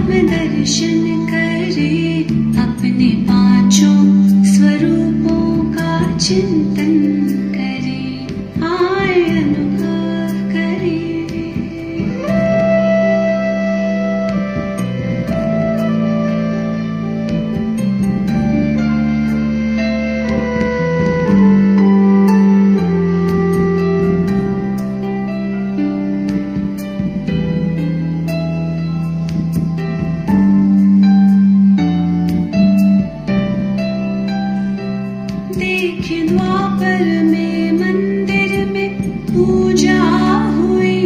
आत्मदर्शन करे, अपने पांचों स्वरूपों का चिंतन करे, आए अनुभव करे। देखे द्वापर में मंदिर में पूजा हुई,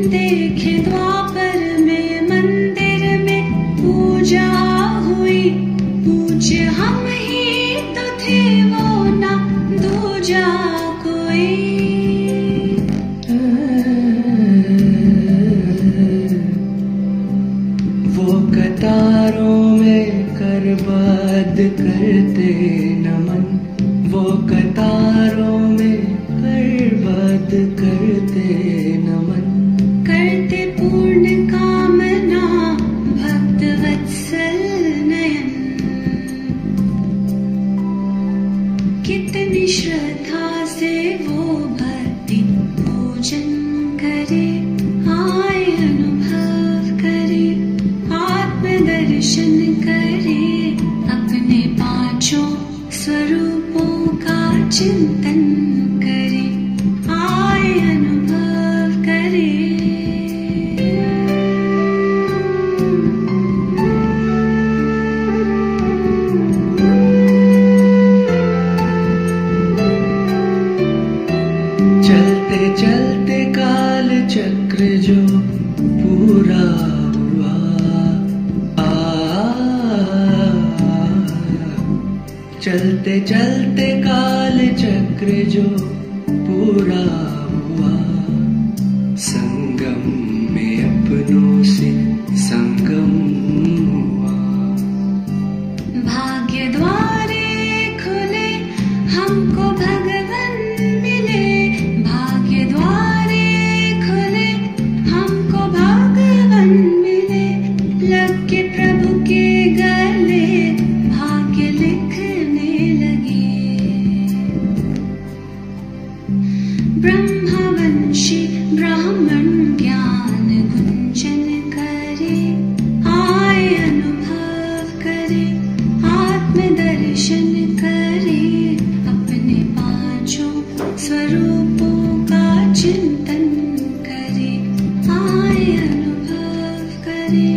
देखे द्वापर में मंदिर में पूजा हुई, पूज्य हम ही तो थे वो ना दूजा कोई। वो कतारों में करबद्ध करते नमन, वो कतारों में करबद्ध करते नमन, करते पूर्ण कामना भक्त वत्सल नयन। कितनी श्रद्धा से वो भक्ति पूजन करे, आए अनुभव करे, आत्मदर्शन करे, अपने पांचों स्वरूपों का चिंतन करे, आए अनुभव करे। चलते चलते काल चक्र जो पूरा हुआ, चलते चलते काल चक्र जो पूरा हुआ, संगम में अपनों से संगम हुआ। भाग्य द्वारे खुले हमको भगवन मिले, भाग्य द्वारे खुले हमको भगवन मिले, लग के प्रभु के गले भाग्य लिखने लगे। ब्रह्मवंशी ब्राह्मण ज्ञान गुंजन करे, आए अनुभव करे, आत्मदर्शन करे, अपने पांचों स्वरूपों का चिंतन करे, आए अनुभव करे।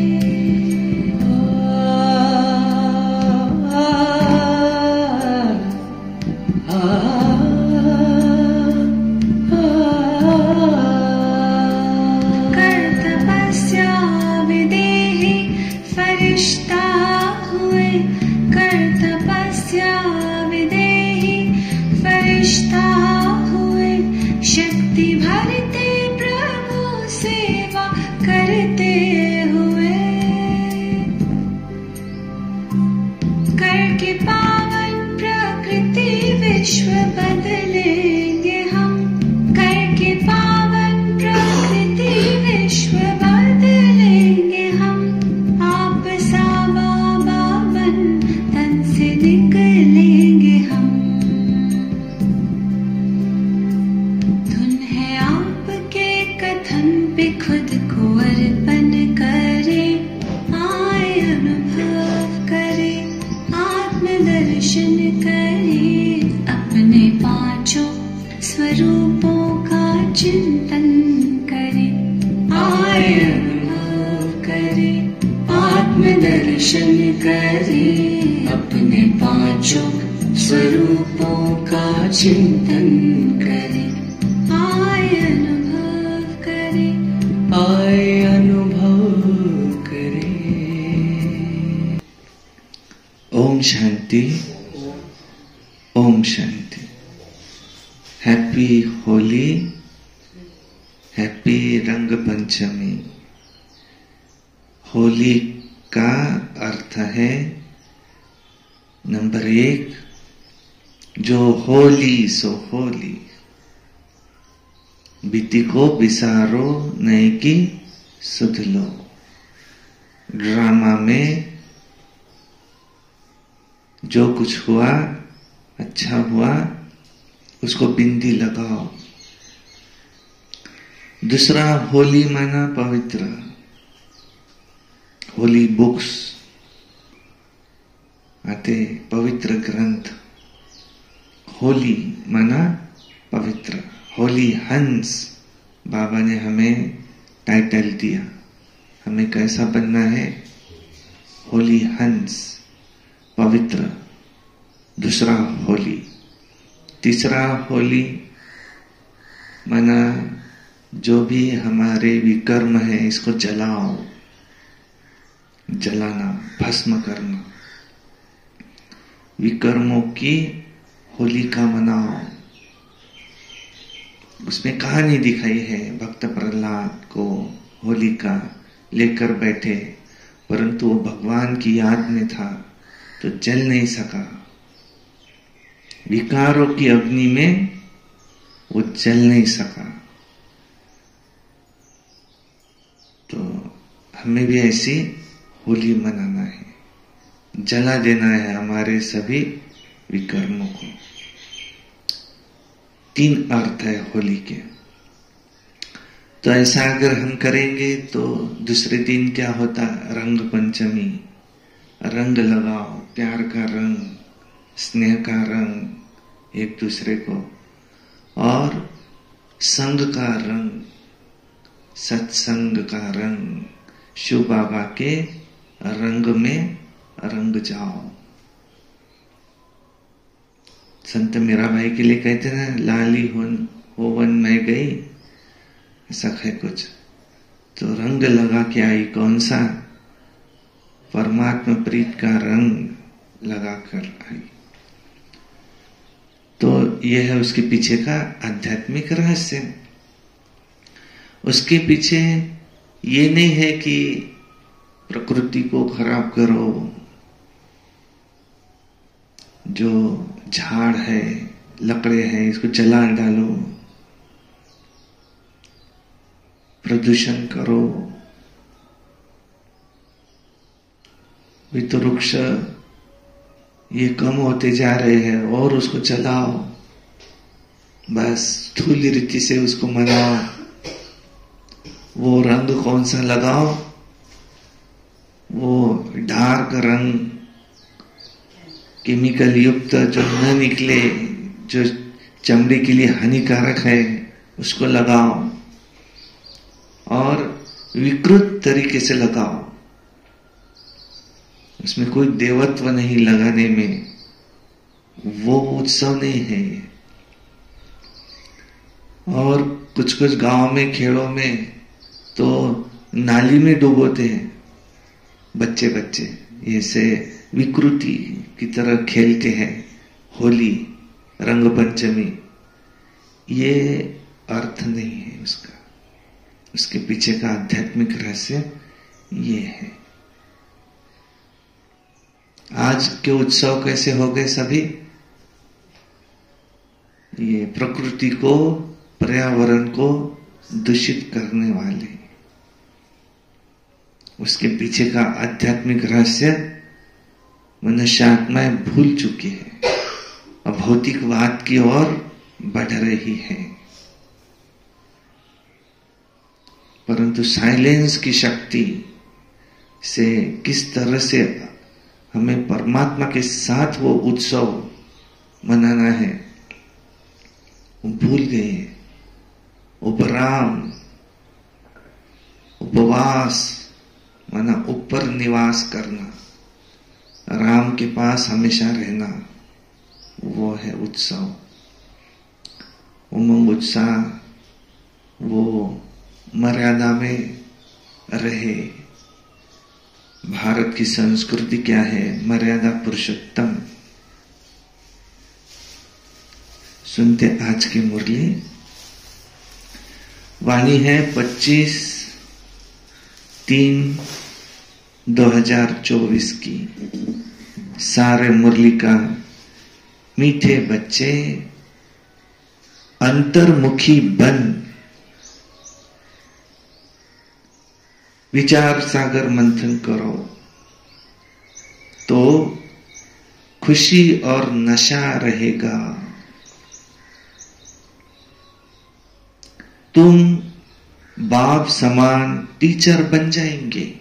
कर तपस्या विदेही फरिश्ता हुए, कर तपस्या विदेही फरिश्ता हुए, शक्ति भरते प्रभु सेवा करते हुए। करके पावन प्रकृति विश्व बदलेंगे हम, करके पावन प्रकृति विश्व बदलेंगे हम, आप सा बाबा बन तन से निकलेंगे हम। धुन है आपके कथन पे खुद को अर्पण करे, आए अनुभव करे, आत्मदर्शन करे, अपने पांचों स्वरूपों का चिंतन करे, आए अनुभव करे, आत्मदर्शन करे, अपने पांचों स्वरूपों का चिंतन करे, आए अनुभव करे, आए अनुभव करे। ओम शांति, ओम शांति। हैप्पी होली, हैप्पी रंग पंचमी। होली का अर्थ है नंबर 1, जो होली सो होली, बीती को बिसारो नए की सुध लो। ड्रामा में जो कुछ हुआ, अच्छा हुआ, उसको बिंदी लगाओ। दूसरा, होली माना पवित्र। होली बुक्स आते, पवित्र ग्रंथ। होली माना पवित्र। होली हंस बाबा ने हमें टाइटल दिया। हमें कैसा बनना है? होली हंस, पवित्र। दूसरा होली। तीसरा होली माना जो भी हमारे विकर्म है इसको जलाओ। जलाना, भस्म करना। विकर्मों की होलिका मनाओ। उसमें कहानी दिखाई है, भक्त प्रहलाद को होलिका लेकर बैठे, परंतु वो भगवान की याद में था तो जल नहीं सका। विकारों की अग्नि में वो जल नहीं सका। तो हमें भी ऐसी होली मनाना है, जला देना है हमारे सभी विकर्मों को। 3 अर्थ है होली के। तो ऐसा अगर हम करेंगे तो दूसरे दिन क्या होता? रंग पंचमी। रंग लगाओ, प्यार का रंग, स्नेह का रंग एक दूसरे को, और संग का रंग, सत्संग का रंग, शिव बाबा के रंग में रंग जाओ। संत मीराबाई के लिए कहते हैं ना, लाली होवन में गई, ऐसा है कुछ। तो रंग लगा के आई, कौन सा? परमात्मा प्रीत का रंग लगा कर आई। तो यह है उसके पीछे का आध्यात्मिक रहस्य। उसके पीछे ये नहीं है कि प्रकृति को खराब करो, जो झाड़ है, लकड़े हैं, इसको जला डालो, प्रदूषण करो। भी तो वृक्ष ये कम होते जा रहे हैं और उसको जलाओ, बस स्थूल रीति से उसको मनाओ। वो रंग कौन सा लगाओ? वो डार्क रंग, केमिकल युक्त, जो न निकले, जो चमड़ी के लिए हानिकारक है, उसको लगाओ। और विकृत तरीके से लगाओ। उसमें कोई देवत्व नहीं लगाने में, वो उत्सव नहीं है। और कुछ कुछ गांव में, खेड़ों में तो नाली में डुबोते हैं बच्चे बच्चे, ऐसे विकृति की तरह खेलते हैं। होली, रंग पंचमी, ये अर्थ नहीं है उसका। उसके पीछे का आध्यात्मिक रहस्य ये है। आज के उत्सव कैसे हो गए सभी? ये प्रकृति को, पर्यावरण को दूषित करने वाले। उसके पीछे का आध्यात्मिक रहस्य मनुष्य आत्माएं भूल चुकी है और भौतिकवाद की ओर बढ़ रही है। परंतु साइलेंस की शक्ति से किस तरह से हमें परमात्मा के साथ वो उत्सव मनाना है, वो भूल गए। उपराम, उपवास माना ऊपर निवास करना, राम के पास हमेशा रहना, वो है उत्सव। उमंग उत्साह, वो मर्यादा में रहे। भारत की संस्कृति क्या है? मर्यादा पुरुषोत्तम। सुनते आज की मुरली। वाणी है 25/3/2024 की। सारे मुरली का मीठे बच्चे अंतर्मुखी बन, विचार सागर मंथन करो तो खुशी और नशा रहेगा। तुम बाप समान टीचर बन जाएंगे।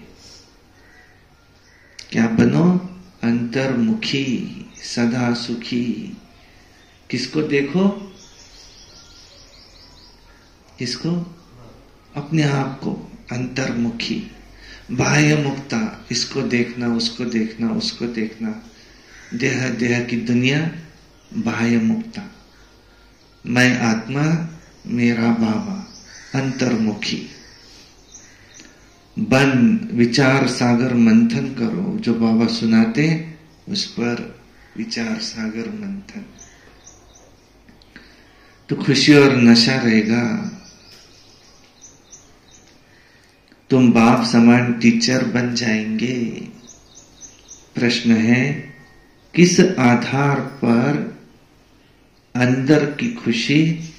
क्या बनो? अंतर्मुखी, सदा सुखी। किसको देखो? किसको? अपने आप को अंतर्मुखी, बाह्य मुक्ता। इसको देखना, उसको देखना, उसको देखना, देह देह की दुनिया, बाह्य मुक्ता। मैं आत्मा, मेरा बाबा, अंतर्मुखी बन। विचार सागर मंथन करो, जो बाबा सुनाते उस पर विचार सागर मंथन, तो खुशी और नशा रहेगा। तुम बाप समान टीचर बन जाएंगे। प्रश्न है, किस आधार पर अंदर की खुशी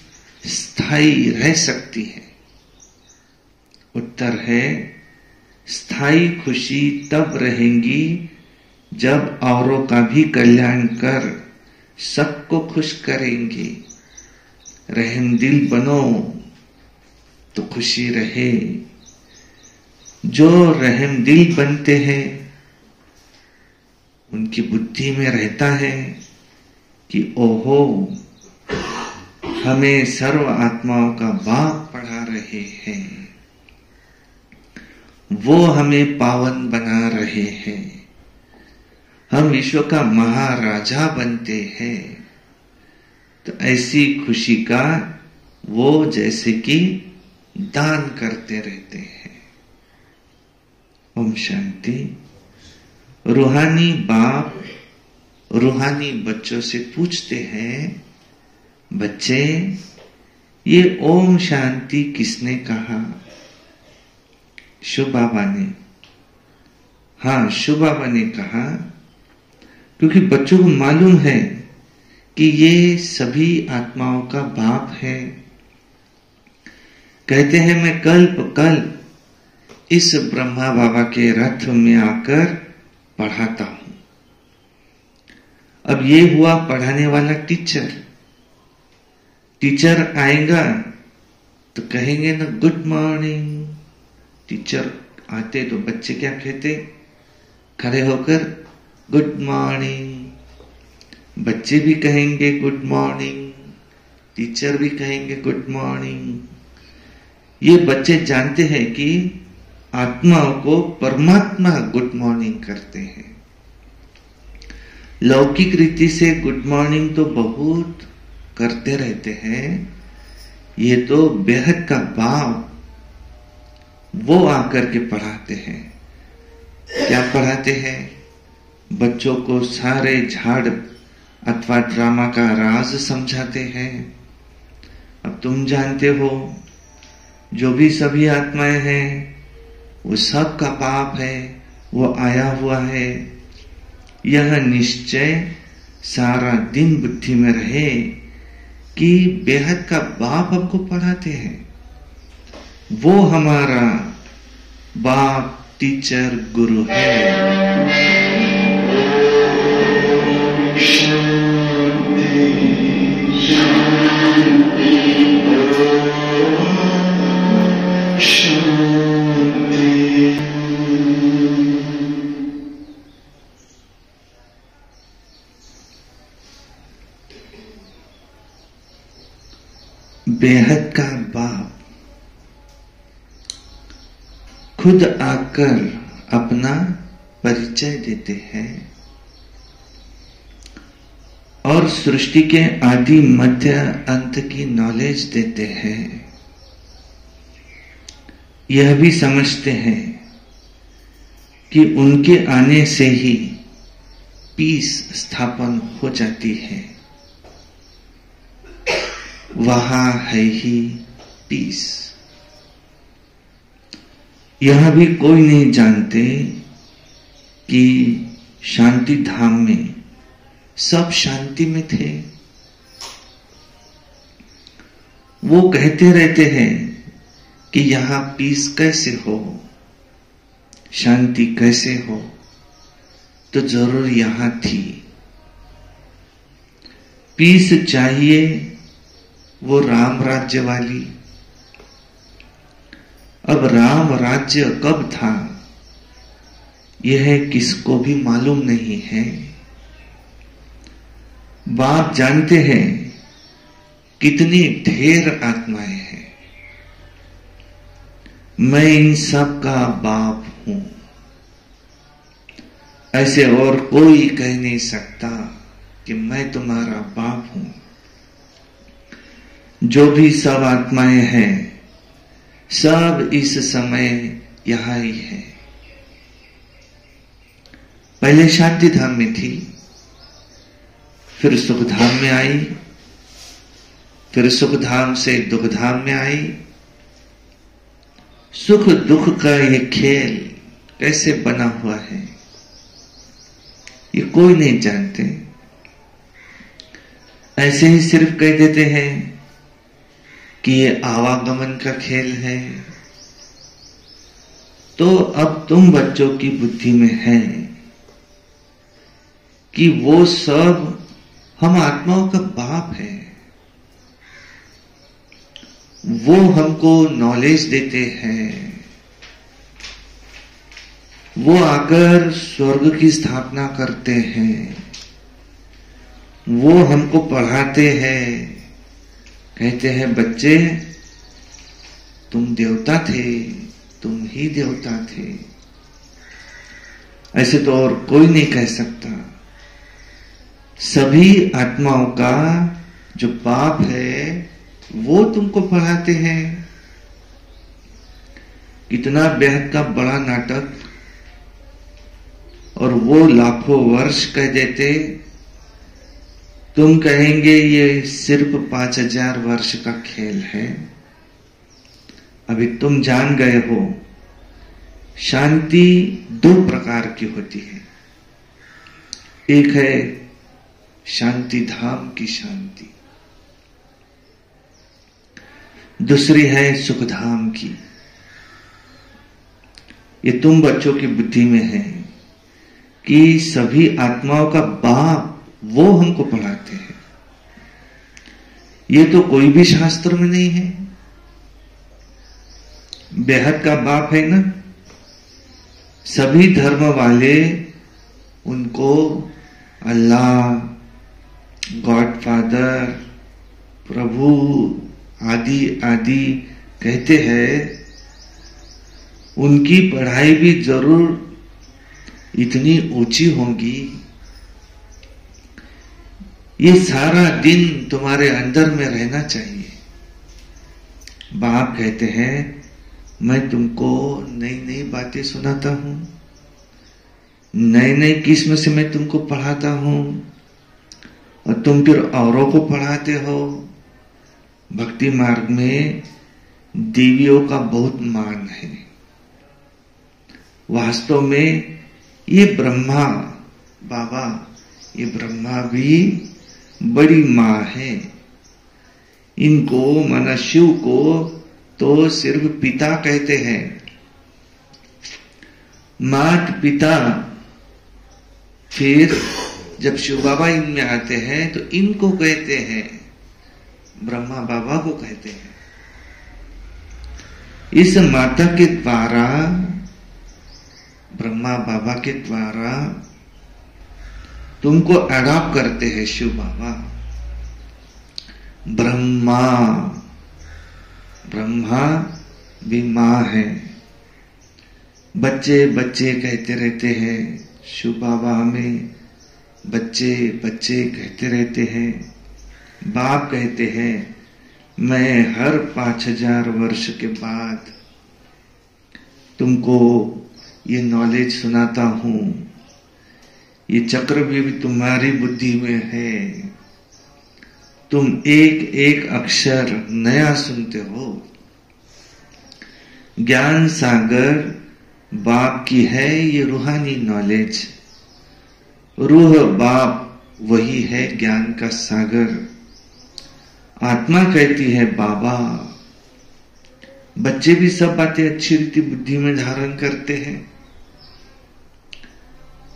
स्थायी रह सकती है? उत्तर है, स्थायी खुशी तब रहेगी जब औरों का भी कल्याण कर सबको खुश करेंगे। रहमदिल बनो तो खुशी रहे। जो रहमदिल बनते हैं उनकी बुद्धि में रहता है कि ओहो, हमें सर्व आत्माओं का बाप पढ़ा रहे हैं, वो हमें पावन बना रहे हैं, हम विश्व का महाराजा बनते हैं। तो ऐसी खुशी का वो जैसे कि दान करते रहते हैं। ओम शांति। रूहानी बाप रूहानी बच्चों से पूछते हैं, बच्चे ये ओम शांति किसने कहा? शिव बाबा ने। हाँ, शिव बाबा ने कहा, क्योंकि बच्चों को मालूम है कि ये सभी आत्माओं का बाप है। कहते हैं, मैं कल्प इस ब्रह्मा बाबा के रथ में आकर पढ़ाता हूं। अब ये हुआ पढ़ाने वाला टीचर। टीचर आएगा तो कहेंगे ना गुड मॉर्निंग। टीचर आते तो बच्चे क्या कहते? खड़े होकर गुड मॉर्निंग। बच्चे भी कहेंगे गुड मॉर्निंग, टीचर भी कहेंगे गुड मॉर्निंग। ये बच्चे जानते हैं कि आत्माओं को परमात्मा गुड मॉर्निंग करते हैं। लौकिक रीति से गुड मॉर्निंग तो बहुत करते रहते हैं। ये तो बेहद का बाप वो आकर के पढ़ाते हैं। क्या पढ़ाते हैं? बच्चों को सारे झाड़ अथवा ड्रामा का राज समझाते हैं। अब तुम जानते हो, जो भी सभी आत्माएं हैं वो सब का पाप है, वो आया हुआ है। यह निश्चय सारा दिन बुद्धि में रहे कि बेहद का बाप हमको पढ़ाते हैं। वो हमारा बाप, टीचर, गुरु है। बेहद का बाप खुद आकर अपना परिचय देते हैं और सृष्टि के आदि मध्य अंत की नॉलेज देते हैं। यह भी समझते हैं कि उनके आने से ही पीस स्थापन हो जाती है। वहां है ही पीस। यह भी कोई नहीं जानते कि शांति धाम में सब शांति में थे। वो कहते रहते हैं कि यहां पीस कैसे हो, शांति कैसे हो, तो जरूर यहां थी। पीस चाहिए वो राम राज्य वाली। अब राम राज्य कब था यह किसको भी मालूम नहीं है। बाप जानते हैं कितनी ढेर आत्माएं हैं। मैं इन सब का बाप हूं, ऐसे और कोई कह नहीं सकता कि मैं तुम्हारा बाप हूं। जो भी सब आत्माएं हैं सब इस समय यहां ही है। पहले शांति धाम में थी, फिर सुख धाम में आई, फिर सुख धाम से दुख धाम में आई। सुख दुख का ये खेल कैसे बना हुआ है ये कोई नहीं जानते। ऐसे ही सिर्फ कह देते हैं कि ये आवागमन का खेल है। तो अब तुम बच्चों की बुद्धि में है कि वो सब हम आत्माओं का बाप है। वो हमको नॉलेज देते हैं, वो आकर स्वर्ग की स्थापना करते हैं, वो हमको पढ़ाते हैं, कहते हैं बच्चे तुम देवता थे, तुम ही देवता थे। ऐसे तो और कोई नहीं कह सकता। सभी आत्माओं का जो बाप है वो तुमको पढ़ाते हैं। कितना बेहद का बड़ा नाटक, और वो लाखों वर्ष कह देते, तुम कहेंगे ये सिर्फ 5000 वर्ष का खेल है। अभी तुम जान गए हो शांति 2 प्रकार की होती है। एक है शांति धाम की शांति, दूसरी है सुख धाम की। ये तुम बच्चों की बुद्धि में है कि सभी आत्माओं का बाप वो हमको पढ़ाते हैं। ये तो कोई भी शास्त्र में नहीं है। बेहद का बाप है ना, सभी धर्म वाले उनको अल्लाह, गॉड फादर, प्रभु आदि आदि कहते हैं। उनकी पढ़ाई भी जरूर इतनी ऊंची होगी। ये सारा दिन तुम्हारे अंदर में रहना चाहिए। बाप कहते हैं मैं तुमको नई नई बातें सुनाता हूं, नए नए किस्म से मैं तुमको पढ़ाता हूं, और तुम फिर औरों को पढ़ाते हो। भक्ति मार्ग में देवियों का बहुत मान है। वास्तव में ये ब्रह्मा बाबा, ये ब्रह्मा भी बड़ी मां है। इनको माना शिव को तो सिर्फ पिता कहते हैं। मात पिता, फिर जब शिव बाबा इनमें आते हैं तो इनको कहते हैं, ब्रह्मा बाबा को कहते हैं। इस माता के द्वारा, ब्रह्मा बाबा के द्वारा तुमको अडॉप्ट करते हैं शिव बाबा। ब्रह्मा भी मां है। बच्चे बच्चे कहते रहते हैं, शिव बाबा हमें बच्चे बच्चे कहते रहते हैं। बाप कहते हैं मैं हर 5000 वर्ष के बाद तुमको ये नॉलेज सुनाता हूं। ये चक्र भी तुम्हारी बुद्धि में है। तुम एक एक अक्षर नया सुनते हो। ज्ञान सागर बाप की है ये रूहानी नॉलेज। रूह बाप वही है ज्ञान का सागर। आत्मा कहती है बाबा। बच्चे भी सब बातें अच्छी रीति बुद्धि में धारण करते हैं।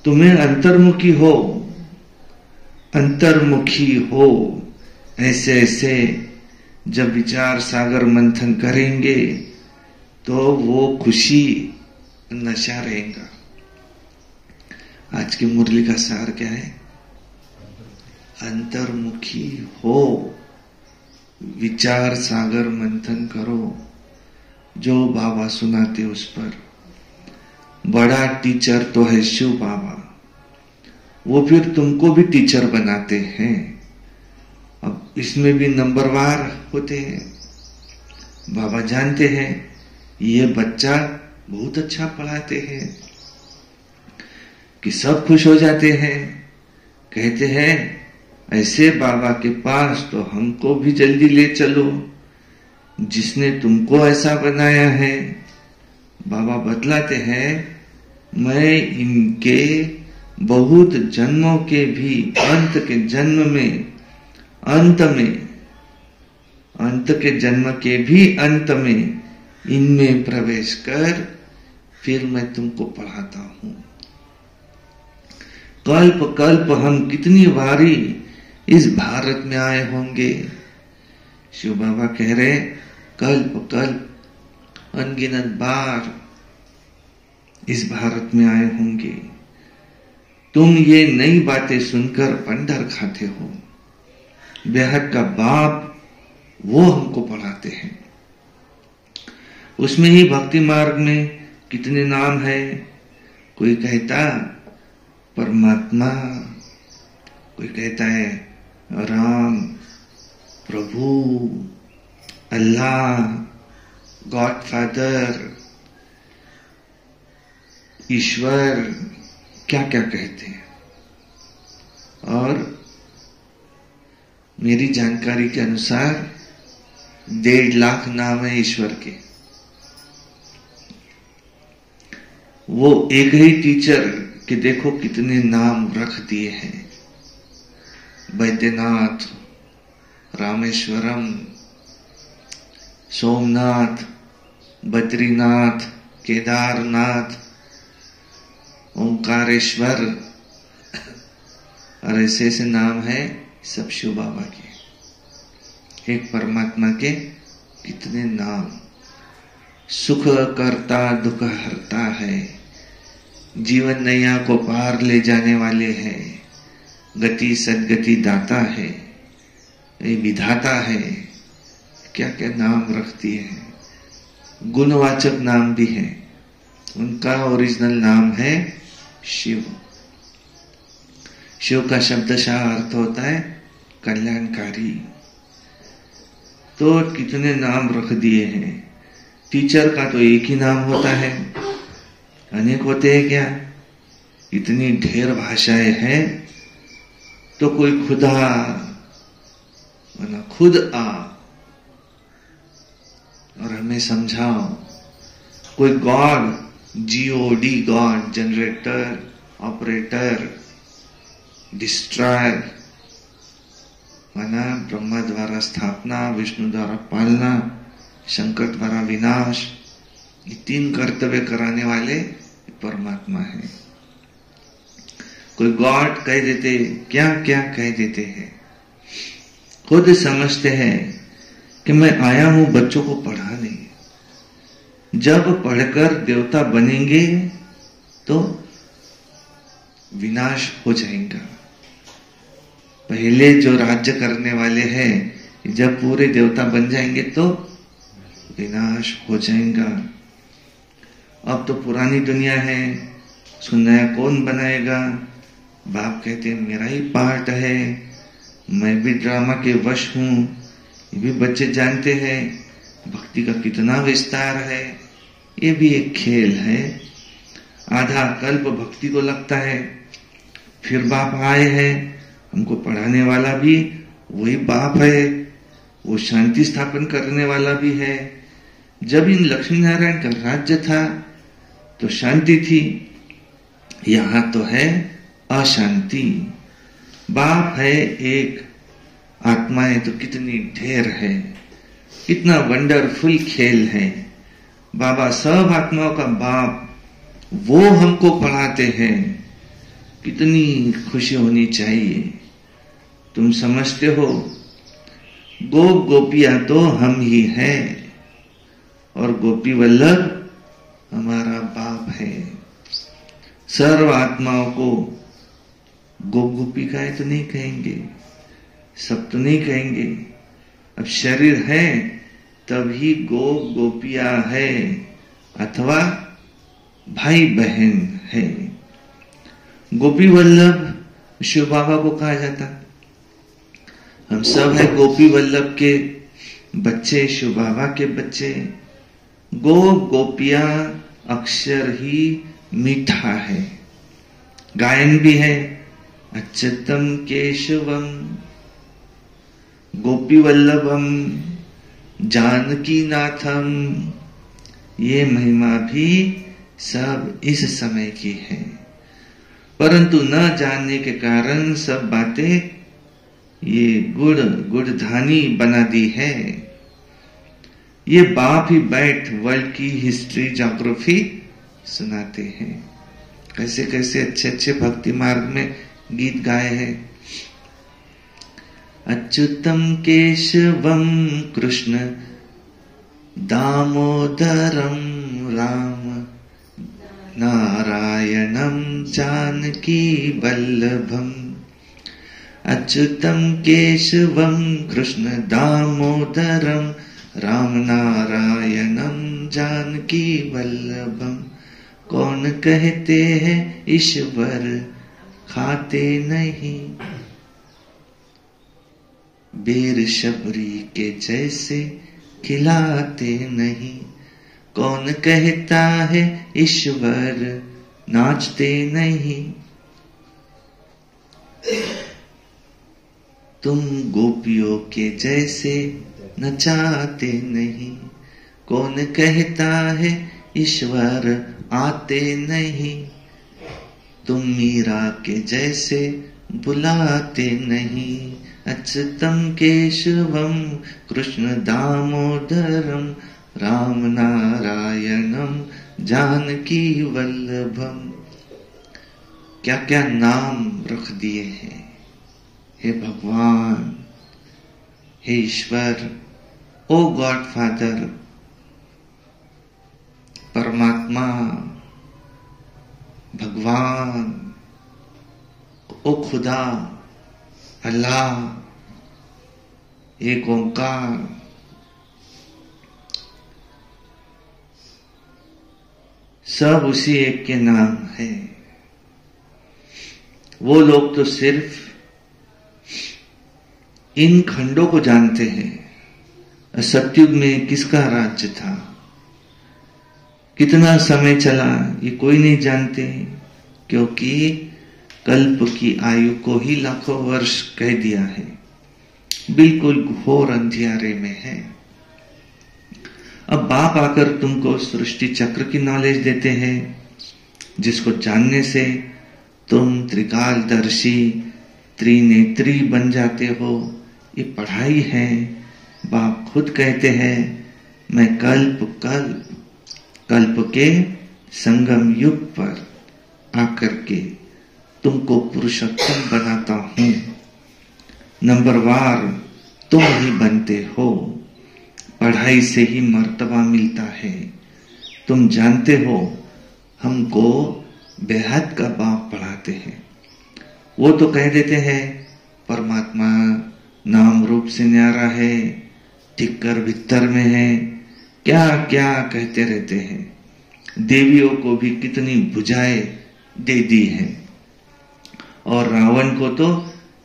तुम्हें अंतर्मुखी हो ऐसे ऐसे जब विचार सागर मंथन करेंगे तो वो खुशी नशा रहेगा। आज की मुरली का सार क्या है? अंतर्मुखी हो, विचार सागर मंथन करो, जो बाबा सुनाते उस पर। बड़ा टीचर तो है शिव बाबा, वो फिर तुमको भी टीचर बनाते हैं। अब इसमें भी नंबरवार होते हैं। बाबा जानते हैं ये बच्चा बहुत अच्छा पढ़ाते हैं कि सब खुश हो जाते हैं। कहते हैं ऐसे बाबा के पास तो हमको भी जल्दी ले चलो, जिसने तुमको ऐसा बनाया है। बाबा बतलाते हैं मैं इनके बहुत जन्मों के भी अंत के जन्म में अंत के जन्म के भी अंत में इनमें प्रवेश कर फिर मैं तुमको पढ़ाता हूं। कल्प कल्प हम कितनी बारी इस भारत में आए होंगे। शिव बाबा कह रहे कल्प कल्प अनगिनत बार इस भारत में आए होंगे। तुम ये नई बातें सुनकर पंडर खाते हो। बेहद का बाप वो हमको पढ़ाते हैं। उसमें ही भक्ति मार्ग में कितने नाम है। कोई कहता परमात्मा, कोई कहता है राम, प्रभु, अल्लाह, गॉड फादर, ईश्वर, क्या क्या कहते हैं। और मेरी जानकारी के अनुसार 1.5 लाख नाम है ईश्वर के। वो एक ही टीचर के देखो कितने नाम रख दिए हैं। बैद्यनाथ, रामेश्वरम, सोमनाथ, बद्रीनाथ, केदारनाथ, ओंकारेश्वर, और ऐसे ऐसे नाम है सब शिव बाबा के। एक परमात्मा के कितने नाम। सुख करता दुख हरता है, जीवन नैया को पार ले जाने वाले हैं, गति सदगति दाता है, ये विधाता है। क्या क्या नाम रख दिए हैं। गुणवाचक नाम भी है। उनका ओरिजिनल नाम है शिव। शिव का शब्दशः अर्थ होता है कल्याणकारी। तो कितने नाम रख दिए हैं। टीचर का तो एक ही नाम होता है, अनेक होते हैं क्या? इतनी ढेर भाषाएं हैं। तो कोई खुदा वरना खुद आ और हमें समझाओ। कोई God, GOD, God, generator, operator, destroyer, माना ब्रह्मा द्वारा स्थापना, विष्णु द्वारा पालना, शंकर द्वारा विनाश। ये 3 कर्तव्य कराने वाले परमात्मा है। कोई गॉड कह देते, क्या क्या कह देते हैं। खुद समझते हैं कि मैं आया हूं बच्चों को पढ़ाने। जब पढ़कर देवता बनेंगे तो विनाश हो जाएगा। पहले जो राज्य करने वाले हैं जब पूरे देवता बन जाएंगे तो विनाश हो जाएगा। अब तो पुरानी दुनिया है, उसको नया कौन बनाएगा। बाप कहते हैं मेरा ही पार्ट है, मैं भी ड्रामा के वश हूं। ये भी बच्चे जानते हैं भक्ति का कितना विस्तार है। ये भी एक खेल है। आधा कल्प भक्ति को लगता है, फिर बाप आए हैं, हमको पढ़ाने वाला भी वही बाप है, वो शांति स्थापन करने वाला भी है। जब इन लक्ष्मी नारायण का राज्य था तो शांति थी, यहां तो है अशांति। बाप है एक, आत्माएं तो कितनी ढेर है। कितना वंडरफुल खेल है। बाबा सब आत्माओं का बाप, वो हमको पढ़ाते हैं। कितनी खुशी होनी चाहिए। तुम समझते हो गोप गोपियां तो हम ही हैं और गोपी वल्लभ हमारा बाप है। सर्व आत्माओं को गोप गोपिकाएं तो नहीं कहेंगे, सब तो नहीं कहेंगे। अब शरीर है तभी गोप गोपियां है अथवा भाई बहन है। गोपी वल्लभ शिव बाबा को कहा जाता। हम सब है गोपी वल्लभ के बच्चे, शिव बाबा के बच्चे। गोप गोपियां अक्षर ही मीठा है। गायन भी है अच्युतम केशवम गोपी वल्लभम जानकी नाथम। ये महिमा भी सब इस समय की है, परंतु न जानने के कारण सब बातें ये गुड़धानी बना दी है। ये बाप ही बैठ वर्ल्ड की हिस्ट्री ज्योग्राफी सुनाते हैं। कैसे कैसे अच्छे अच्छे भक्ति मार्ग में गीत गाए हैं। अच्युतम केशवम कृष्ण दामोदरम राम नारायणम जानकी वल्लभम। अच्युतम केशवम कृष्ण दामोदरम राम नारायणम जानकी वल्लभम। कौन कहते हैं ईश्वर खाते नहीं, बेर शबरी के जैसे खिलाते नहीं। कौन कहता है ईश्वर नाचते नहीं। तुम गोपियों के जैसे नचाते नहीं। कौन कहता है ईश्वर आते नहीं। तुम मीरा के जैसे बुलाते नहीं। अच्युतम केशवम कृष्ण दामोदरम राम नारायणम जानकी वल्लभम। क्या क्या नाम रख दिए हैं। हे भगवान, हे ईश्वर, ओ गॉड फादर, परमात्मा, भगवान, ओ खुदा, अल्लाह, एक ओंकार। सब उसी एक के नाम है। वो लोग तो सिर्फ इन खंडों को जानते हैं। सतयुग में किसका राज्य था, कितना समय चला, ये कोई नहीं जानते, क्योंकि कल्प की आयु को ही लाखों वर्ष कह दिया है। बिल्कुल घोर अंधियारे में है। अब बाप आकर तुमको सृष्टि चक्र की नॉलेज देते हैं, जिसको जानने से तुम त्रिकालदर्शी त्रिनेत्री बन जाते हो। ये पढ़ाई है। बाप खुद कहते हैं, मैं कल्प के संगम युग पर आकर के तुमको पुरुषोत्तम बनाता हूं। नंबरवार तुम ही बनते हो। पढ़ाई से ही मर्तबा मिलता है। तुम जानते हो हमको बेहद का बाप पढ़ाते हैं। वो तो कह देते हैं परमात्मा नाम रूप से न्यारा है, टिक्कर भीतर में है, क्या क्या कहते रहते हैं। देवियों को भी कितनी भुजाएं दे दी है और रावण को तो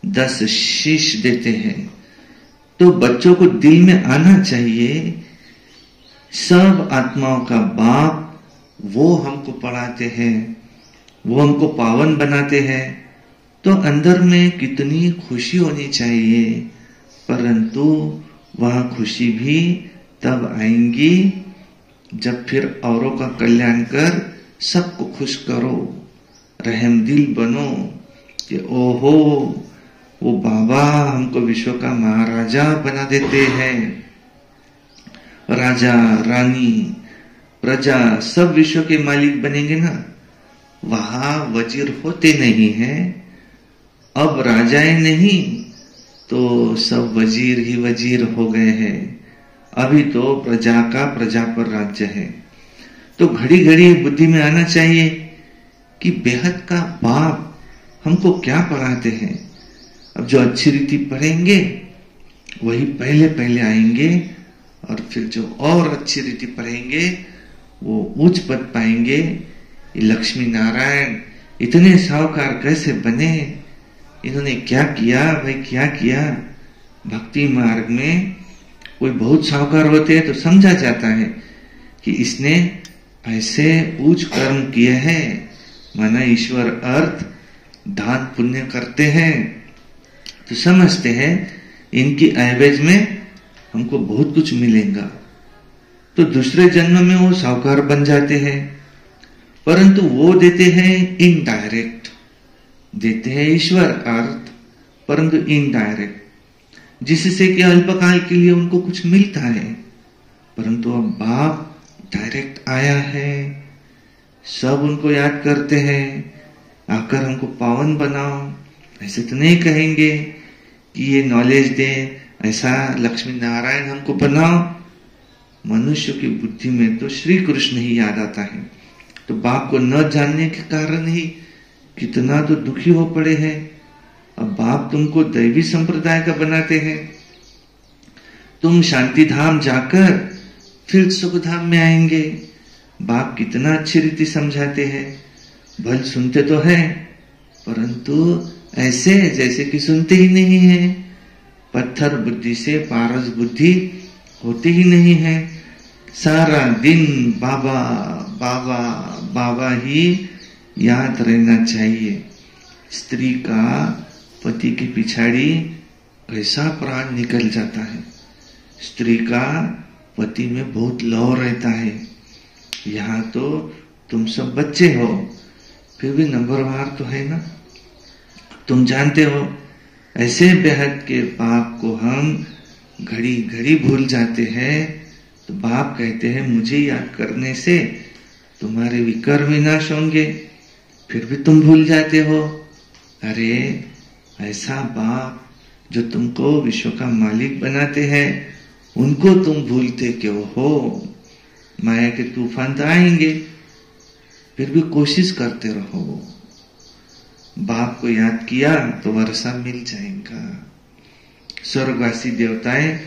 10 शीश देते हैं। तो बच्चों को दिल में आना चाहिए, सब आत्माओं का बाप वो हमको पढ़ाते हैं, वो हमको पावन बनाते हैं। तो अंदर में कितनी खुशी होनी चाहिए। परंतु वह खुशी भी तब आएंगी जब फिर औरों का कल्याण कर सबको खुश करो, रहम दिल बनो कि ओहो वो बाबा हमको विश्व का महाराजा बना देते हैं। राजा रानी प्रजा सब विश्व के मालिक बनेंगे ना, वहां वजीर होते नहीं है। अब राजाएं नहीं तो सब वजीर ही वजीर हो गए हैं। अभी तो प्रजा का प्रजा पर राज्य है। तो घड़ी घड़ी बुद्धि में आना चाहिए कि बेहद का बाप हमको क्या पढ़ाते हैं। अब जो अच्छी रीति पढ़ेंगे वही पहले पहले आएंगे, और फिर जो और अच्छी रीति पढ़ेंगे वो उच्च पद पाएंगे। ये लक्ष्मी नारायण इतने साहूकार कैसे बने, इन्होंने क्या किया भाई, क्या किया। भक्ति मार्ग में कोई बहुत साहूकार होते हैं तो समझा जाता है कि इसने ऐसे उच्च कर्म किए हैं, माना ईश्वर अर्थ दान पुण्य करते हैं, तो समझते हैं इनकी एवरेज में हमको बहुत कुछ मिलेगा। तो दूसरे जन्म में वो साहूकार बन जाते हैं, परंतु वो देते हैं इनडायरेक्ट, देते हैं ईश्वर अर्थ परंतु इनडायरेक्ट, जिससे कि अल्पकाल के लिए उनको कुछ मिलता है। परंतु अब बाप डायरेक्ट आया है, सब उनको याद करते हैं, आकर हमको पावन बनाओ। ऐसे तो नहीं कहेंगे कि ये नॉलेज दे, ऐसा लक्ष्मी नारायण हमको बनाओ। मनुष्य की बुद्धि में तो श्री कृष्ण ही याद आता है। तो बाप को न जानने के कारण ही कितना तो दुखी हो पड़े हैं। अब बाप तुमको दैवी संप्रदाय का बनाते हैं, तुम शांति धाम जाकर फिर सुख धाम में आएंगे। बाप कितना अच्छी रीति समझाते हैं, भल सुनते तो है परंतु ऐसे जैसे कि सुनते ही नहीं है। पत्थर बुद्धि से पारस बुद्धि होती ही नहीं है। सारा दिन बाबा बाबा बाबा ही याद रहना चाहिए। स्त्री का पति की पिछाड़ी ऐसा प्राण निकल जाता है। स्त्री का पति में बहुत लौ रहता है। यहाँ तो तुम सब बच्चे हो, फिर भी नंबरवार तो है ना। तुम जानते हो ऐसे बेहद के बाप को हम घड़ी घड़ी भूल जाते हैं। तो बाप कहते हैं मुझे याद करने से तुम्हारे विकर विनाश होंगे, फिर भी तुम भूल जाते हो। अरे ऐसा बाप जो तुमको विश्व का मालिक बनाते हैं उनको तुम भूलते क्यों हो। माया के तूफान तो आएंगे, फिर भी कोशिश करते रहो। बाप को याद किया तो वर्षा मिल जाएगा। स्वर्गवासी देवताएं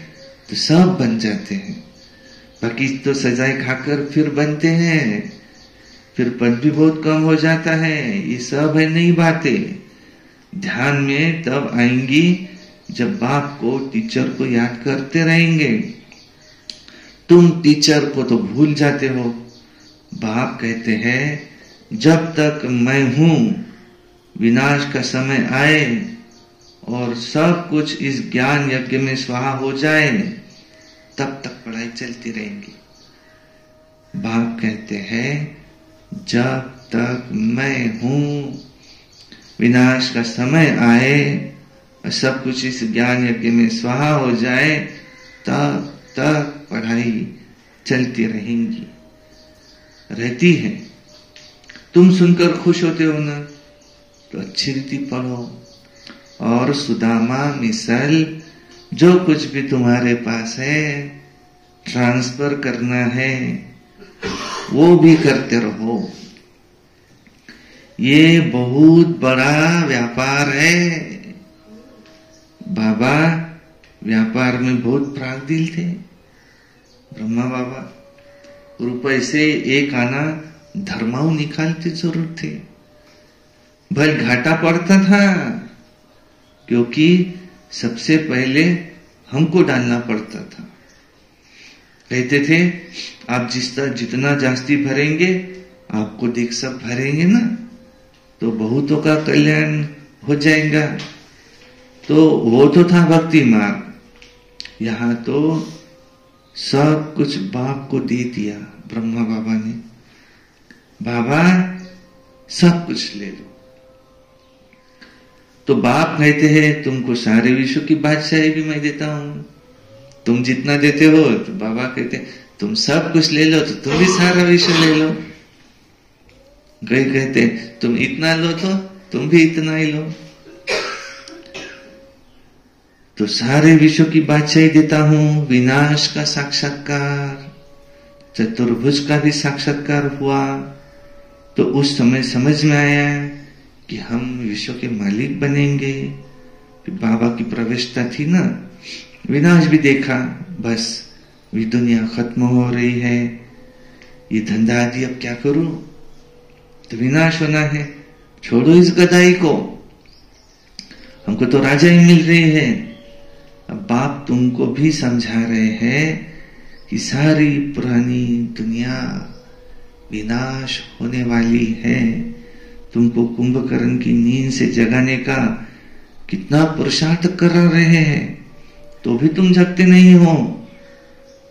तो सब बन जाते हैं, बाकी तो सजाए खाकर फिर बनते हैं, फिर पद भी बहुत कम हो जाता है। ये सब है नई बातें, ध्यान में तब आएंगी जब बाप को टीचर को याद करते रहेंगे। तुम टीचर को तो भूल जाते हो। बाप कहते हैं जब तक मैं हूं, विनाश का समय आए और सब कुछ इस ज्ञान यज्ञ में स्वाहा हो जाए, तब तक पढ़ाई चलती रहेंगी। बाप कहते हैं जब तक मैं हूं, विनाश का समय आए और सब कुछ इस ज्ञान यज्ञ में स्वाहा हो जाए, तब तक पढ़ाई चलती रहेंगी, रहती है। तुम सुनकर खुश होते हो ना, तो अच्छी रीति पढ़ो। और सुदामा मिसल जो कुछ भी तुम्हारे पास है ट्रांसफर करना है वो भी करते रहो। ये बहुत बड़ा व्यापार है। बाबा व्यापार में बहुत प्रागदिल थे। ब्रह्मा बाबा रुपए से एक आना धर्माऊ निकालते जरूर थे। भले घाटा पड़ता था क्योंकि सबसे पहले हमको डालना पड़ता था। कहते थे आप जितना जास्ती भरेंगे आपको देख सब भरेंगे ना, तो बहुतों का कल्याण हो जाएगा। तो वो तो था भक्ति मार्ग। यहाँ तो सब कुछ बाप को दे दिया ब्रह्मा बाबा ने। बाबा सब कुछ ले लो। तो बाप कहते हैं तुमको सारे विश्व की बादशाही भी मैं देता हूं। तुम जितना देते हो, तो बाबा कहते हैं तुम सब कुछ ले लो तो तुम भी सारा विश्व ले लो। गए कहते तुम इतना लो तो तुम भी इतना ही लो, तो सारे विश्व की बादशाही देता हूं। विनाश का साक्षात्कार, चतुर्भुज का भी साक्षात्कार हुआ। तो उस समय समझ में आया कि हम विश्व के मालिक बनेंगे। बाबा की प्रवेशता थी ना, विनाश भी देखा, बस ये दुनिया खत्म हो रही है, ये धंधा आदि अब क्या करूं, तो विनाश होना है, छोड़ो इस गदाई को, हमको तो राजा ही मिल रही है। अब बाप तुमको भी समझा रहे हैं कि सारी पुरानी दुनिया विनाश होने वाली है। तुमको कुंभकर्ण की नींद से जगाने का कितना पुरुषार्थ कर रहे हैं, तो भी तुम जगते नहीं हो।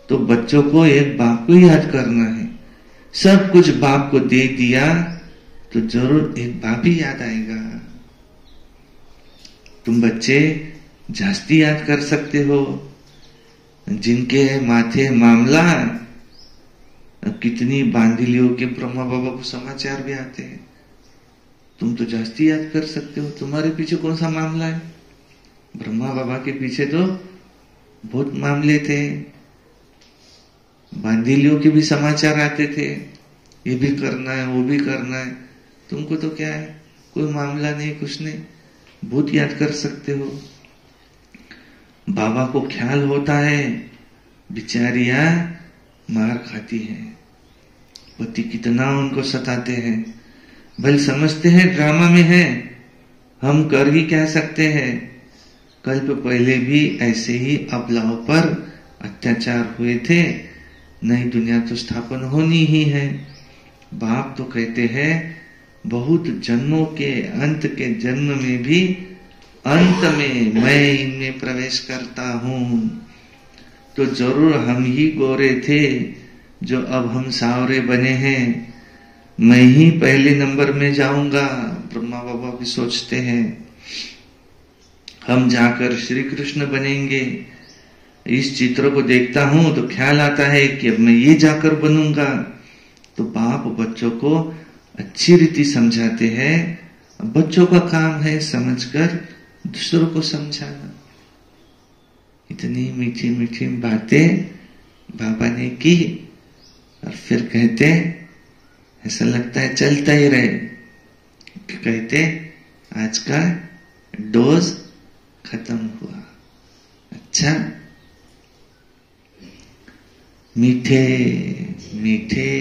तो बच्चों को एक बाप को याद करना है। सब कुछ बाप को दे दिया तो जरूर एक बाप ही याद आएगा। तुम बच्चे जास्ती याद कर सकते हो, जिनके माथे मामला, कितनी बांधिलियों के ब्रह्मा बाबा को समाचार भी आते हैं, तुम तो जास्ती याद कर सकते हो। तुम्हारे पीछे कौन सा मामला है? ब्रह्मा बाबा के पीछे तो बहुत मामले थे, बांधिलियों के भी समाचार आते थे, ये भी करना है वो भी करना है। तुमको तो क्या है, कोई मामला नहीं, कुछ नहीं, बहुत याद कर सकते हो। बाबा को ख्याल होता है बिचारियां मार खाती हैं, पति कितना उनको सताते हैं, भले समझते हैं ड्रामा में है, हम कर ही क्या सकते हैं। कल्प पहले भी ऐसे ही अबलाओं पर अत्याचार हुए थे, नई दुनिया तो स्थापन होनी ही है। बाप तो कहते हैं बहुत जन्मों के अंत के जन्म में भी अंत में मैं इनमें प्रवेश करता हूं। तो जरूर हम ही गोरे थे जो अब हम सावरे बने हैं, मैं ही पहले नंबर में जाऊंगा, ब्रह्मा बाबा भी सोचते हैं। हम जाकर श्री कृष्ण बनेंगे। इस चित्र को देखता हूं तो ख्याल आता है कि अब मैं ये जाकर बनूंगा। तो बाप बच्चों को अच्छी रीति समझाते हैं। बच्चों का काम है समझकर दूसरों को समझाना। इतनी मीठी मीठी बातें बाबा ने की और फिर कहते, ऐसा लगता है चलता ही रहे, कहते आज का डोज खत्म हुआ। अच्छा, मीठे मीठे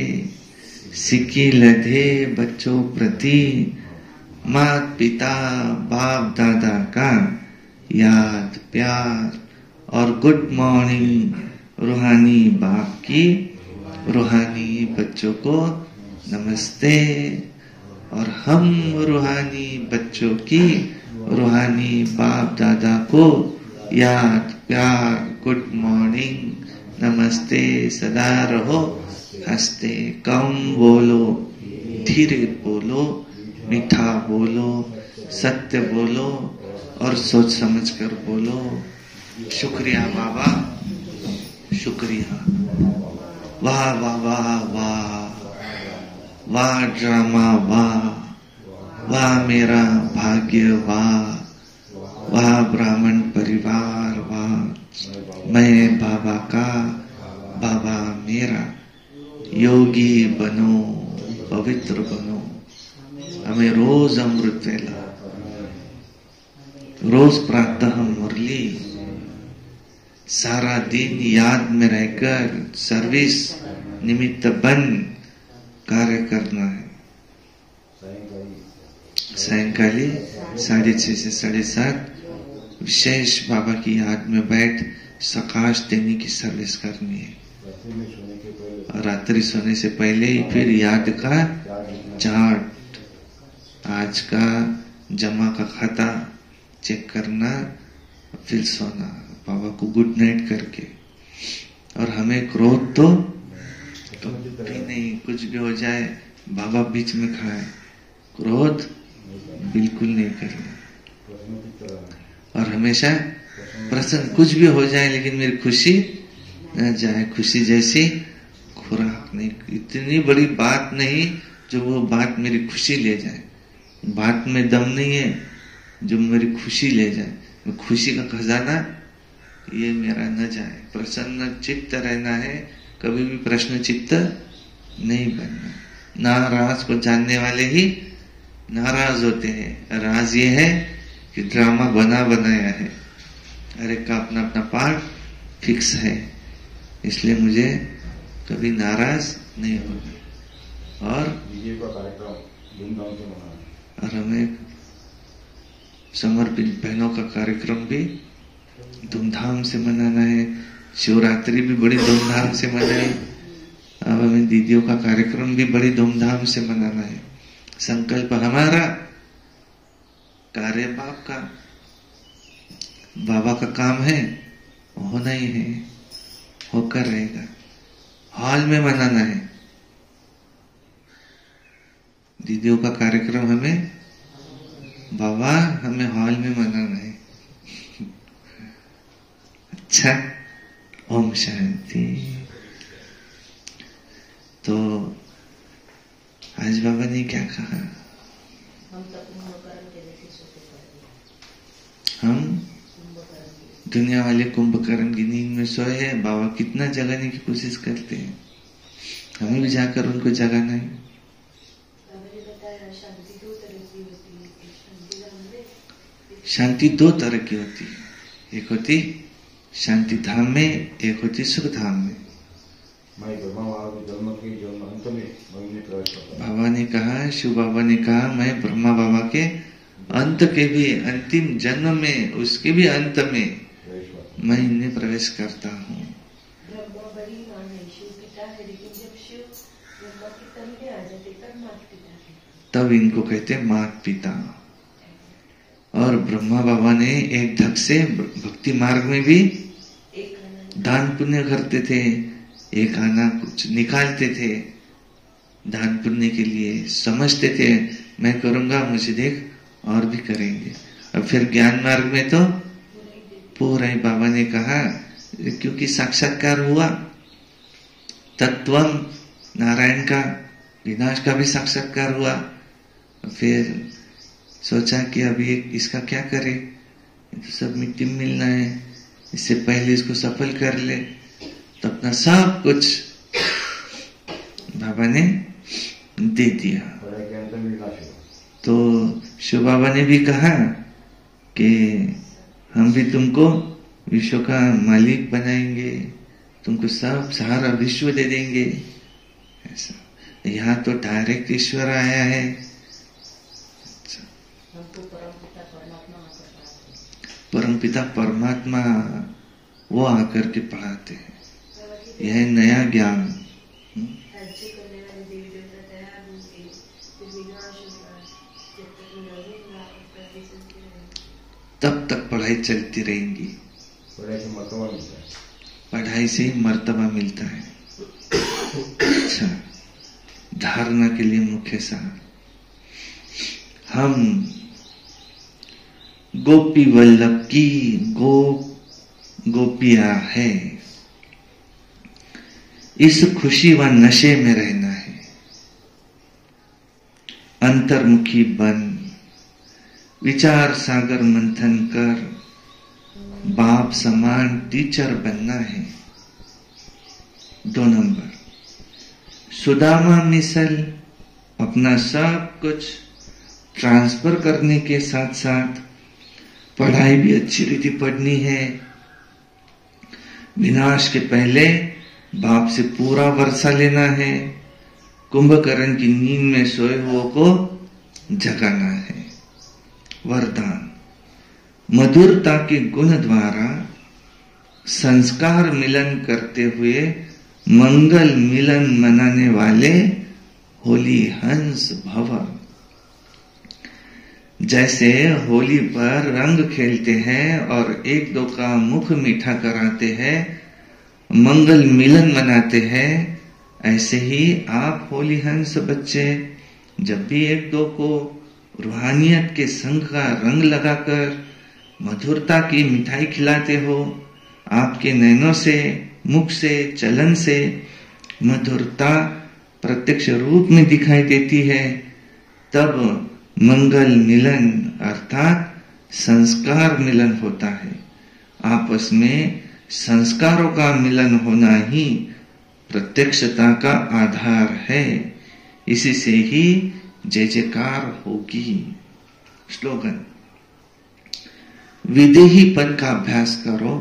सिक्की लधे बच्चों प्रति माता पिता बाप दादा का याद प्यार और गुड मॉर्निंग रूहानी बाप की रूहानी बच्चों को नमस्ते, और हम रूहानी बच्चों की रूहानी बाप दादा को याद प्यार गुड मॉर्निंग नमस्ते, सदा रहो हंसते, कम बोलो, धीरे बोलो, मीठा बोलो, सत्य बोलो और सोच समझ कर बोलो। शुक्रिया बाबा, शुक्रिया, वाह वाह वाह वाह, वाह ड्रामा वाह, वाह मेरा भाग्य वाह, वाह ब्राह्मण परिवार वाह, मैं बाबा का, बाबा मेरा, योगी बनो, पवित्र बनो। हमें रोज अमृत वेला, रोज प्रातः मुरली, सारा दिन याद में रहकर सर्विस निमित्त बन कार्य करना है। सायंकाली 6:30 से 7:30 विशेष बाबा की याद में बैठ सकाश देने की सर्विस करनी है। और रात्रि सोने से पहले ही फिर याद का चार्ट, आज का जमा का खाता चेक करना, फिर सोना बाबा को गुड नाइट करके। और हमें क्रोध तो भी नहीं, कुछ भी हो जाए बाबा बीच में खाए, क्रोध बिल्कुल नहीं करना। और हमेशा प्रसन्न, कुछ भी हो जाए लेकिन मेरी खुशी न जाए, खुशी जैसी खुराक नहीं, इतनी बड़ी बात नहीं, जो वो बात मेरी खुशी ले जाए। बात में दम नहीं है, जो मेरी खुशी ले जाए, मैं खुशी का खजाना ये मेरा न जाए। प्रसन्न चित्त रहना है, कभी भी प्रश्न चित्त नहीं बनना। नाराज को जानने वाले ही नाराज होते हैं। राज ये है कि ड्रामा बना बनाया है, हर एक का अपना अपना पार्ट फिक्स है, इसलिए मुझे कभी नाराज नहीं होना। और हमें समर्पित बहनों का कार्यक्रम भी धूमधाम से मनाना है। शिवरात्रि भी बड़ी धूमधाम से मनाए। अब हमें दीदियों का कार्यक्रम भी बड़ी धूमधाम से मनाना है। संकल्प हमारा, कार्य बाप का। बाबा का काम है, होना ही है, होकर रहेगा। हॉल में मनाना है। दीदियों का कार्यक्रम हमें बाबा हमें हॉल में मनाना है। अच्छा, ओम शांति। तो आज बाबा ने क्या कहा? हम दुनिया वाले कुंभकर्ण की नींद में सोए हैं। बाबा कितना जगाने की कोशिश करते हैं, हमें भी जाकर उनको जगाना है। शांति दो तरह की होती है, एक होती शांति धाम में, एक होती सुख धाम में। बाबा ने कहा, शिव बाबा ने कहा, मैं ब्रह्मा बाबा के अंत के भी अंतिम जन्म में, उसके भी अंत में मैं इन्हें प्रवेश करता हूँ। तब इनको कहते हैं माता पिता। और ब्रह्मा बाबा ने एक धक से भक्ति मार्ग में भी दान पुण्य करते थे, एक आना कुछ निकालते थे दान पुण्य के लिए। समझते थे मैं करूंगा, मुझे देख और भी करेंगे। और फिर ज्ञान मार्ग में तो पूरा ही बाबा ने कहा, क्योंकि साक्षात्कार हुआ, तत्वम नारायण का, विनाश का भी साक्षात्कार हुआ। फिर सोचा कि अभी इसका क्या करे, तो सब मिट्टी में मिलना है, इससे पहले इसको सफल कर ले। तो अपना सब कुछ बाबा ने दे दिया। तो शिव बाबा ने भी कहा कि हम भी तुमको विश्व का मालिक बनाएंगे, तुमको सब सारा विश्व दे देंगे। ऐसा यहाँ तो डायरेक्ट ईश्वर आया है। परमपिता परमात्मा वो आकर के पढ़ाते हैं, यह नया ज्ञान। तब तक पढ़ाई चलती रहेंगी, पढ़ाई से ही मर्तबा मिलता है। अच्छा, धारणा के लिए मुख्य सार, हम गोपी वल्लभ की गोपियां है। इस खुशी व नशे में रहना है। अंतर्मुखी बन, विचार सागर मंथन कर, बाप समान टीचर बनना है। 2 नंबर, सुदामा मिसल अपना सब कुछ ट्रांसफर करने के साथ साथ पढ़ाई भी अच्छी रीति पढ़नी है। विनाश के पहले बाप से पूरा वर्षा लेना है। कुंभकर्ण की नींद में सोए हुए को जगाना है। वरदान, मधुरता के गुण द्वारा संस्कार मिलन करते हुए मंगल मिलन मनाने वाले होली हंस भव। जैसे होली पर रंग खेलते हैं और एक दो का मुख मीठा कराते हैं, मंगल मिलन मनाते हैं, ऐसे ही आप होली हंस बच्चे जब भी एक दो को रूहानियत के संग का रंग लगाकर मधुरता की मिठाई खिलाते हो, आपके नैनों से, मुख से, चलन से मधुरता प्रत्यक्ष रूप में दिखाई देती है, तब मंगल मिलन अर्थात संस्कार मिलन होता है। आपस में संस्कारों का मिलन होना ही प्रत्यक्षता का आधार है। इसी से ही जय जयकार होगी। स्लोगन, विदेहीपन का अभ्यास करो।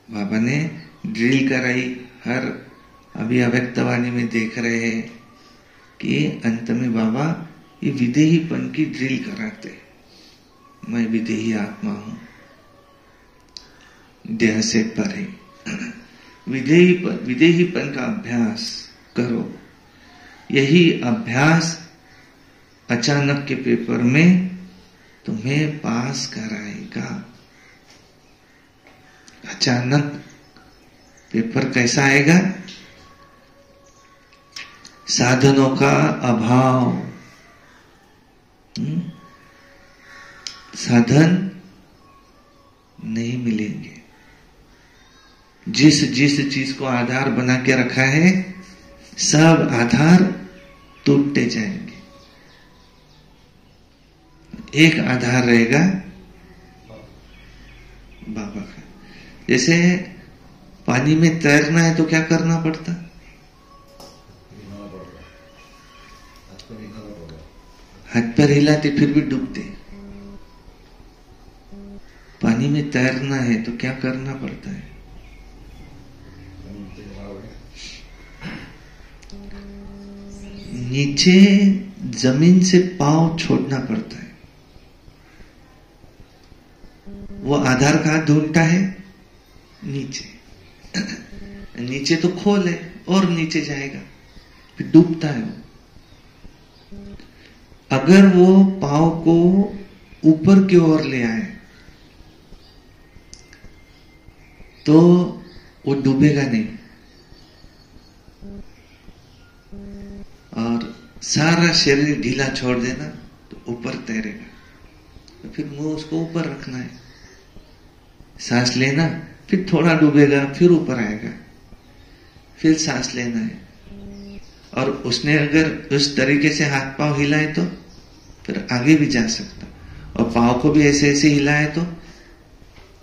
बाबा ने ड्रिल कराई। हर अभी अव्यक्तवाणी में देख रहे हैं कि अंत में बाबा ये विदेहीपन की ड्रिल कराते। मैं विदेही आत्मा हूं, देह से परे। विदेहीपन का अभ्यास करो। यही अभ्यास अचानक के पेपर में तुम्हें पास कराएगा। अचानक पेपर कैसा आएगा? साधनों का अभाव, साधन नहीं मिलेंगे। जिस चीज को आधार बना के रखा है, सब आधार टूटते जाएंगे। एक आधार रहेगा बाबा का। जैसे पानी में तैरना है तो क्या करना पड़ता? हाथ पैर हिलाते फिर भी डूबते। पानी में तैरना है तो क्या करना पड़ता है? नीचे जमीन से पांव छोड़ना पड़ता है। वो आधार कहां ढूंढता है? नीचे। नीचे तो खोल है और नीचे जाएगा, फिर डूबता है वो। अगर वो पांव को ऊपर की ओर ले आए तो वो डूबेगा नहीं, और सारा शरीर ढीला छोड़ देना तो ऊपर तैरेगा। तो फिर मुंह उसको ऊपर रखना है, सांस लेना, फिर थोड़ा डूबेगा, फिर ऊपर आएगा, फिर सांस लेना है। और उसने अगर उस तरीके से हाथ पांव हिलाए तो फिर आगे भी जा सकता, और पांव को भी ऐसे ऐसे हिलाए तो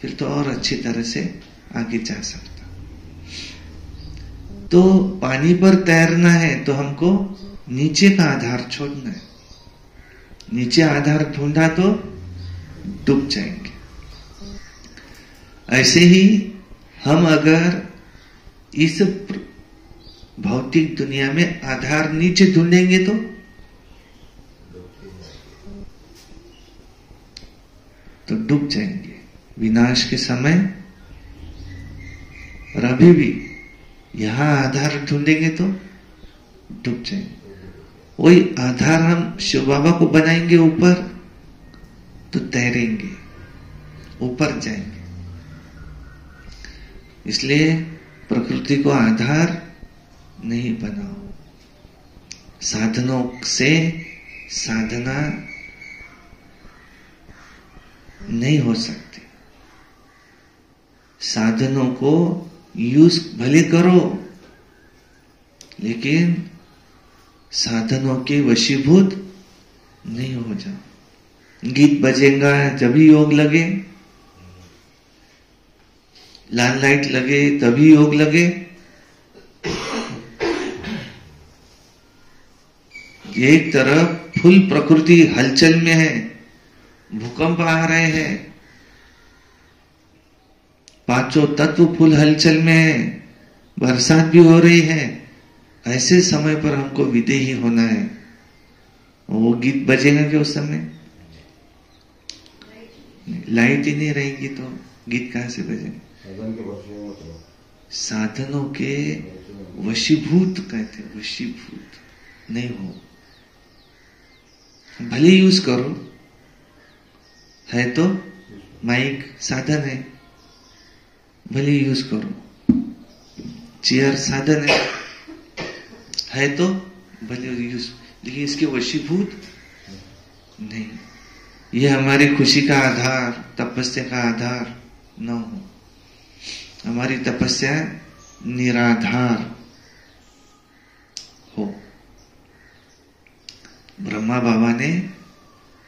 फिर तो और अच्छी तरह से आगे जा सकता। तो पानी पर तैरना है तो हमको नीचे का आधार छोड़ना है। नीचे आधार ढूंढा तो डूब जाएंगे। ऐसे ही हम अगर इस भौतिक दुनिया में आधार नीचे ढूंढेंगे तो डूब जाएंगे विनाश के समय। और अभी भी यहां आधार ढूंढेंगे तो डूब जाएंगे। वही आधार हम शिव बाबा को बनाएंगे ऊपर तो तैरेंगे, ऊपर जाएंगे। इसलिए प्रकृति को आधार नहीं बनाओ। साधनों से साधना नहीं हो सकती। साधनों को यूज भले करो, लेकिन साधनों के वशीभूत नहीं हो जाओ। गीत बजेगा जब भी योग लगे, लाल लाइट लगे तभी योग लगे। एक तरफ फुल प्रकृति हलचल में है, भूकंप आ रहे हैं, पांचों तत्व फुल हलचल में है, बरसात भी हो रही है। ऐसे समय पर हमको विदेही होना है। वो गीत बजेगा क्या उस समय? लाइट ही नहीं रहेगी तो गीत कहां से बजेगा? साधनों के वशीभूत कहते, वशीभूत नहीं हो। भले यूज करो, है तो माइक साधन भले यूज करो, चेयर साधन है तो भले यूज, लेकिन इसके वशीभूत नहीं। ये हमारी खुशी का आधार, तपस्या का आधार न हो। हमारी तपस्या निराधार, हो। ब्रह्मा बाबा ने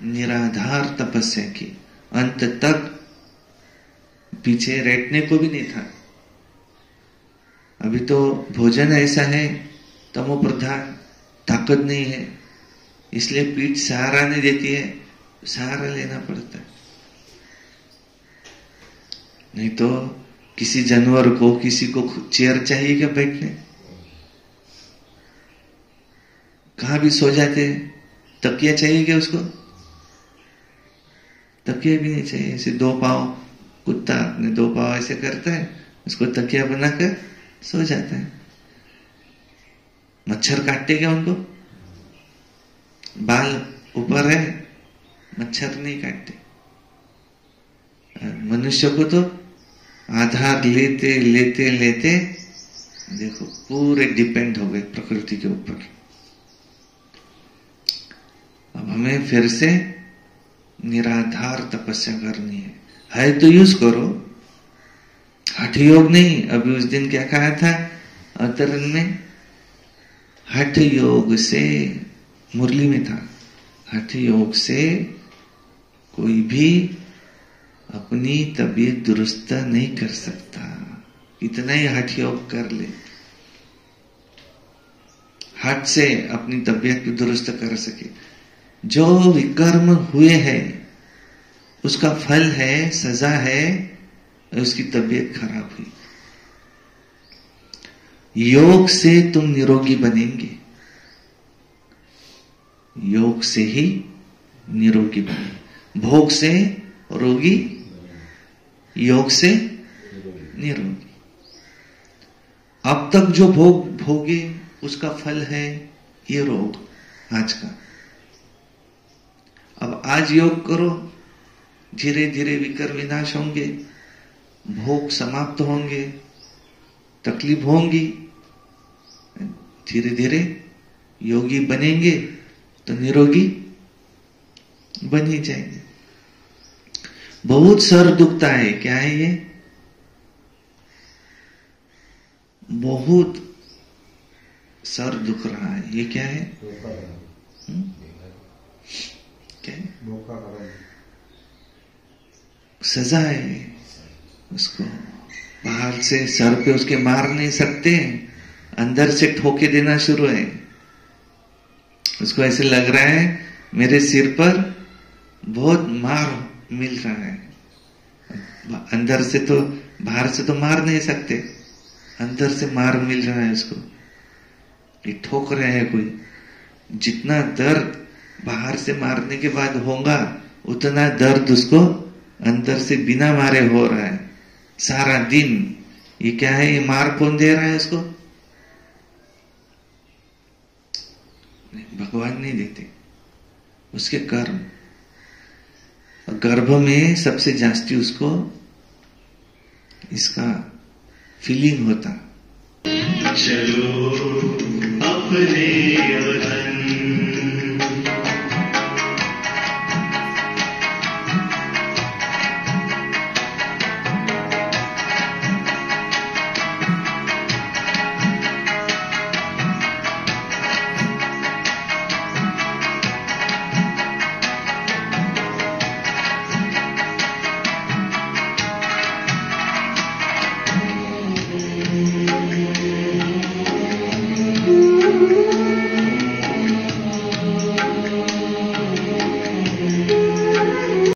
निराधार तपस्या की, अंत तक पीछे बैठने को भी नहीं था। अभी तो भोजन ऐसा है तमो प्रधान, ताकत नहीं है, इसलिए पीठ सहारा नहीं देती है, सहारा लेना पड़ता है। नहीं तो किसी जानवर को, किसी को चेयर चाहिए क्या बैठने? कहां भी सो जाते हैं, तकिया चाहिए क्या उसको? तकिया भी नहीं चाहिए। ऐसे दो पांव, कुत्ता अपने दो पांव ऐसे करता है, उसको तकिया बनाकर सो जाता है। मच्छर काटते क्या उनको? बाल ऊपर है, मच्छर नहीं काटते। मनुष्य को तो आधार लेते लेते लेते देखो पूरे डिपेंड हो गए प्रकृति के ऊपर। अब हमें फिर से निराधार तपस्या करनी है तो यूज करो, हठ योग नहीं। अभी उस दिन क्या कहा था अवतरण में? हठ योग से, मुरली में था, हठ योग से कोई भी अपनी तबीयत दुरुस्त नहीं कर सकता। इतना ही हठ योग कर ले, हठ से अपनी तबीयत को दुरुस्त कर सके। जो विकर्म हुए हैं उसका फल है, सजा है, उसकी तबीयत खराब हुई। योग से तुम निरोगी बनेंगे, योग से ही निरोगी बने। भोग से रोगी, योग से निरोगी। अब तक जो भोग भोगे उसका फल है ये रोग आज का। अब आज योग करो, धीरे धीरे विकर विनाश होंगे, भोग समाप्त होंगे, तकलीफ होंगी, धीरे धीरे योगी बनेंगे तो निरोगी बन ही जाएंगे। बहुत सर दुखता है, क्या है ये? बहुत सर दुख रहा है, ये क्या है? क्या है? सजा है उसको। बाहर से सर पे उसके मार नहीं सकते, अंदर से ठोके देना शुरू है। उसको ऐसे लग रहा है मेरे सिर पर बहुत मार मिल रहा है। अंदर से तो, बाहर से तो मार नहीं सकते, अंदर से मार मिल रहा है उसको। ये ठोक रहे हैं कोई। जितना दर्द बाहर से मारने के बाद होगा उतना दर्द उसको अंदर से बिना मारे हो रहा है सारा दिन। ये क्या है? ये मार कौन दे रहा है उसको? भगवान नहीं देते, उसके कर्म। गर्भ में सबसे जास्ती उसको इसका फीलिंग होता। चलो अपने